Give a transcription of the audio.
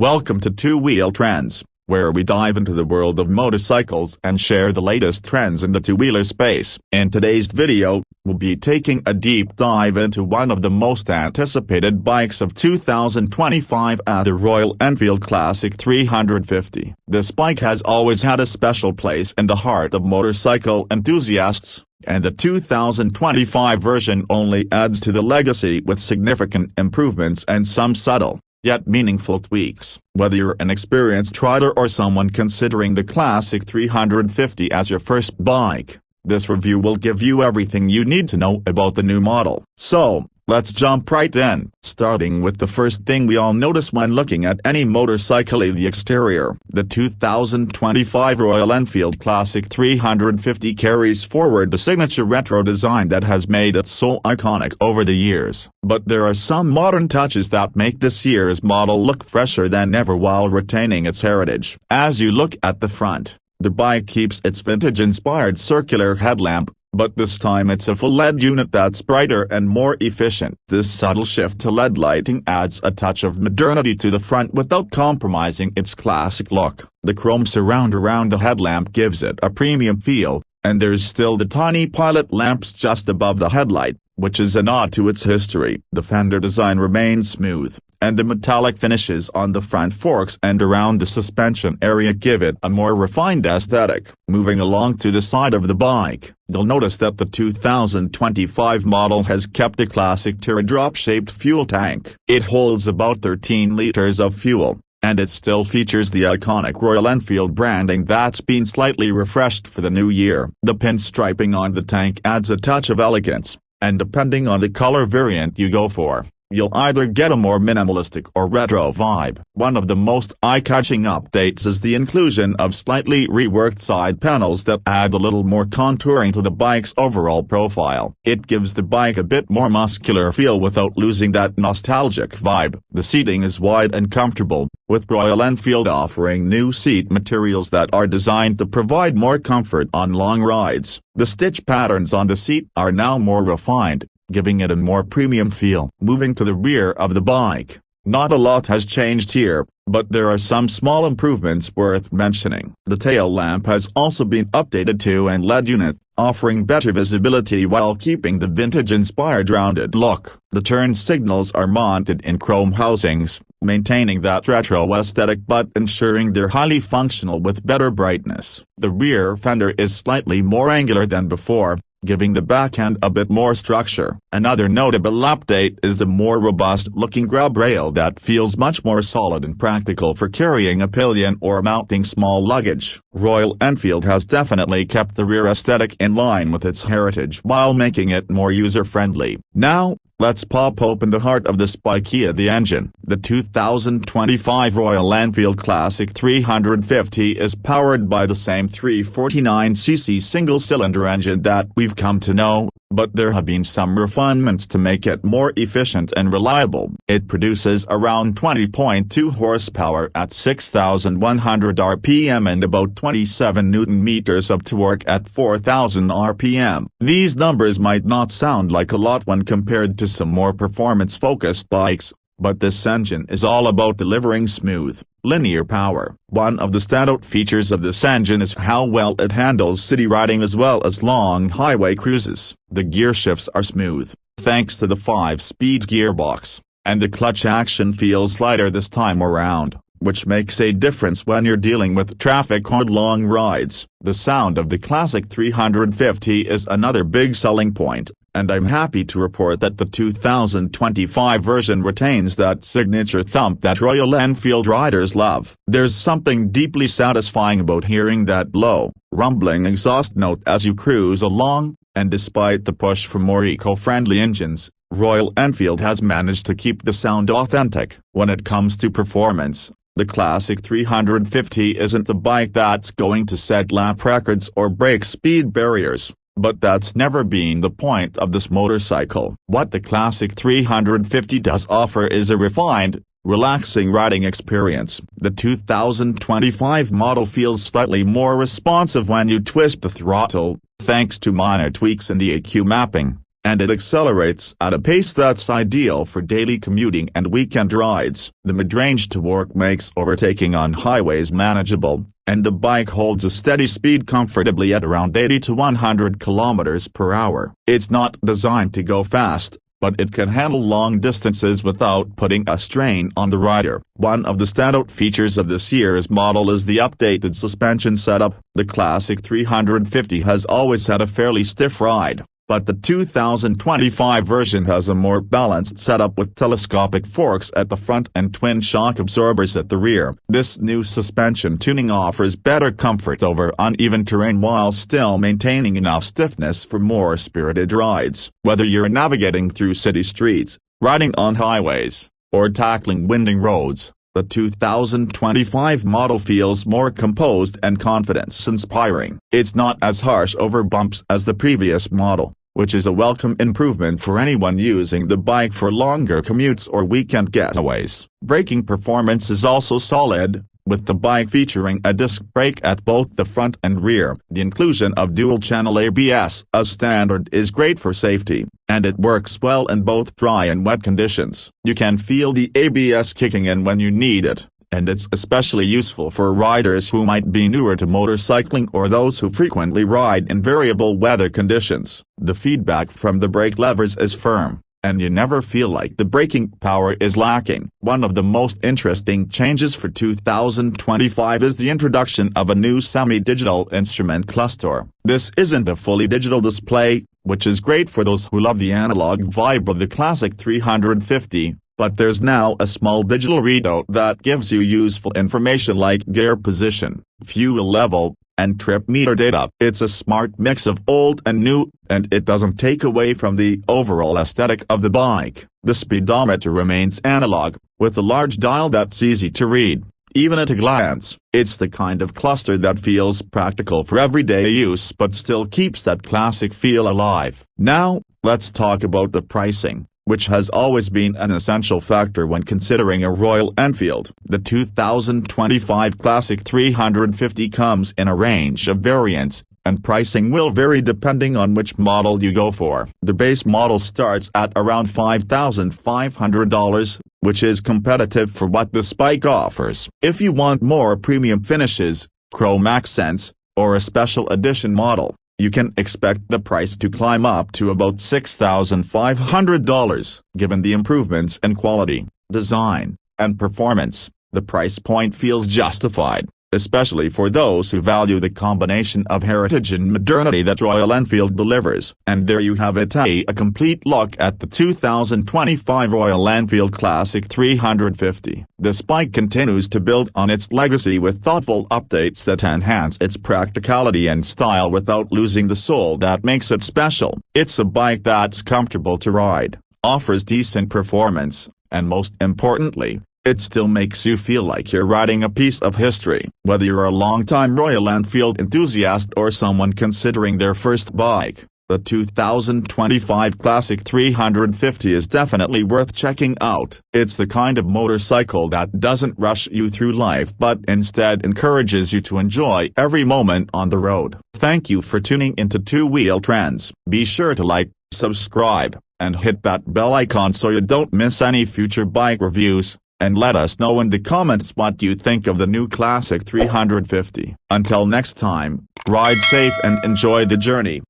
Welcome to Two Wheel Trends, where we dive into the world of motorcycles and share the latest trends in the two-wheeler space. In today's video, we'll be taking a deep dive into one of the most anticipated bikes of 2025 the Royal Enfield Classic 350. This bike has always had a special place in the heart of motorcycle enthusiasts, and the 2025 version only adds to the legacy with significant improvements and some subtle, yet meaningful tweaks. Whether you're an experienced rider or someone considering the Classic 350 as your first bike, this review will give you everything you need to know about the new model. So, let's jump right in, starting with the first thing we all notice when looking at any motorcycle: the exterior. The 2025 Royal Enfield Classic 350 carries forward the signature retro design that has made it so iconic over the years. But there are some modern touches that make this year's model look fresher than ever while retaining its heritage. As you look at the front, the bike keeps its vintage-inspired circular headlamp, but this time it's a full LED unit that's brighter and more efficient. This subtle shift to LED lighting adds a touch of modernity to the front without compromising its classic look. The chrome surround around the headlamp gives it a premium feel, and there's still the tiny pilot lamps just above the headlight, which is a nod to its history. The fender design remains smooth, and the metallic finishes on the front forks and around the suspension area give it a more refined aesthetic. Moving along to the side of the bike, you'll notice that the 2025 model has kept the classic teardrop-shaped fuel tank. It holds about 13 liters of fuel, and it still features the iconic Royal Enfield branding that's been slightly refreshed for the new year. The pinstriping on the tank adds a touch of elegance, and depending on the color variant you go for, you'll either get a more minimalistic or retro vibe. One of the most eye-catching updates is the inclusion of slightly reworked side panels that add a little more contouring to the bike's overall profile. It gives the bike a bit more muscular feel without losing that nostalgic vibe. The seating is wide and comfortable, with Royal Enfield offering new seat materials that are designed to provide more comfort on long rides. The stitch patterns on the seat are now more refined, giving it a more premium feel. Moving to the rear of the bike, not a lot has changed here, but there are some small improvements worth mentioning. The tail lamp has also been updated to an LED unit, offering better visibility while keeping the vintage-inspired rounded look. The turn signals are mounted in chrome housings, maintaining that retro aesthetic but ensuring they're highly functional with better brightness. The rear fender is slightly more angular than before, giving the back end a bit more structure. Another notable update is the more robust-looking grab rail that feels much more solid and practical for carrying a pillion or mounting small luggage. Royal Enfield has definitely kept the rear aesthetic in line with its heritage while making it more user-friendly. Now, let's pop open the heart of this bike: the engine. The 2025 Royal Enfield Classic 350 is powered by the same 349cc single-cylinder engine that we've come to know, but there have been some refinements to make it more efficient and reliable. It produces around 20.2 horsepower at 6,100 rpm and about 27 Nm of torque at 4,000 rpm. These numbers might not sound like a lot when compared to some more performance-focused bikes, but this engine is all about delivering smooth, linear power. One of the standout features of this engine is how well it handles city riding as well as long highway cruises. The gear shifts are smooth, thanks to the 5-speed gearbox, and the clutch action feels lighter this time around, which makes a difference when you're dealing with traffic or long rides. The sound of the Classic 350 is another big selling point, and I'm happy to report that the 2025 version retains that signature thump that Royal Enfield riders love. There's something deeply satisfying about hearing that low, rumbling exhaust note as you cruise along, and despite the push for more eco-friendly engines, Royal Enfield has managed to keep the sound authentic. When it comes to performance, the Classic 350 isn't the bike that's going to set lap records or break speed barriers, but that's never been the point of this motorcycle. What the Classic 350 does offer is a refined, relaxing riding experience. The 2025 model feels slightly more responsive when you twist the throttle, thanks to minor tweaks in the EQ mapping, and it accelerates at a pace that's ideal for daily commuting and weekend rides. The mid-range to work makes overtaking on highways manageable, and the bike holds a steady speed comfortably at around 80 to 100 kilometers per hour. It's not designed to go fast, but it can handle long distances without putting a strain on the rider. One of the standout features of this year's model is the updated suspension setup. The Classic 350 has always had a fairly stiff ride, but the 2025 version has a more balanced setup with telescopic forks at the front and twin shock absorbers at the rear. This new suspension tuning offers better comfort over uneven terrain while still maintaining enough stiffness for more spirited rides. Whether you're navigating through city streets, riding on highways, or tackling winding roads, the 2025 model feels more composed and confidence-inspiring. It's not as harsh over bumps as the previous model, which is a welcome improvement for anyone using the bike for longer commutes or weekend getaways. Braking performance is also solid, with the bike featuring a disc brake at both the front and rear. The inclusion of dual-channel ABS as standard is great for safety, and it works well in both dry and wet conditions. You can feel the ABS kicking in when you need it, and it's especially useful for riders who might be newer to motorcycling or those who frequently ride in variable weather conditions. The feedback from the brake levers is firm, and you never feel like the braking power is lacking. One of the most interesting changes for 2025 is the introduction of a new semi-digital instrument cluster. This isn't a fully digital display, which is great for those who love the analog vibe of the Classic 350, but there's now a small digital readout that gives you useful information like gear position, fuel level, and trip meter data. It's a smart mix of old and new, and it doesn't take away from the overall aesthetic of the bike. The speedometer remains analog, with a large dial that's easy to read, even at a glance. It's the kind of cluster that feels practical for everyday use but still keeps that classic feel alive. Now, let's talk about the pricing, which has always been an essential factor when considering a Royal Enfield. The 2025 Classic 350 comes in a range of variants, and pricing will vary depending on which model you go for. The base model starts at around $5,500, which is competitive for what this bike offers. If you want more premium finishes, chrome accents, or a special edition model, you can expect the price to climb up to about $6,500. Given the improvements in quality, design, and performance, the price point feels justified, especially for those who value the combination of heritage and modernity that Royal Enfield delivers. And there you have it, a complete look at the 2025 Royal Enfield Classic 350. This bike continues to build on its legacy with thoughtful updates that enhance its practicality and style without losing the soul that makes it special. It's a bike that's comfortable to ride, offers decent performance, and most importantly, it still makes you feel like you're riding a piece of history. Whether you're a longtime Royal Enfield enthusiast or someone considering their first bike, the 2025 Classic 350 is definitely worth checking out. It's the kind of motorcycle that doesn't rush you through life but instead encourages you to enjoy every moment on the road. Thank you for tuning into Two Wheel Trends. Be sure to like, subscribe, and hit that bell icon so you don't miss any future bike reviews. And let us know in the comments what you think of the new Classic 350. Until next time, ride safe and enjoy the journey.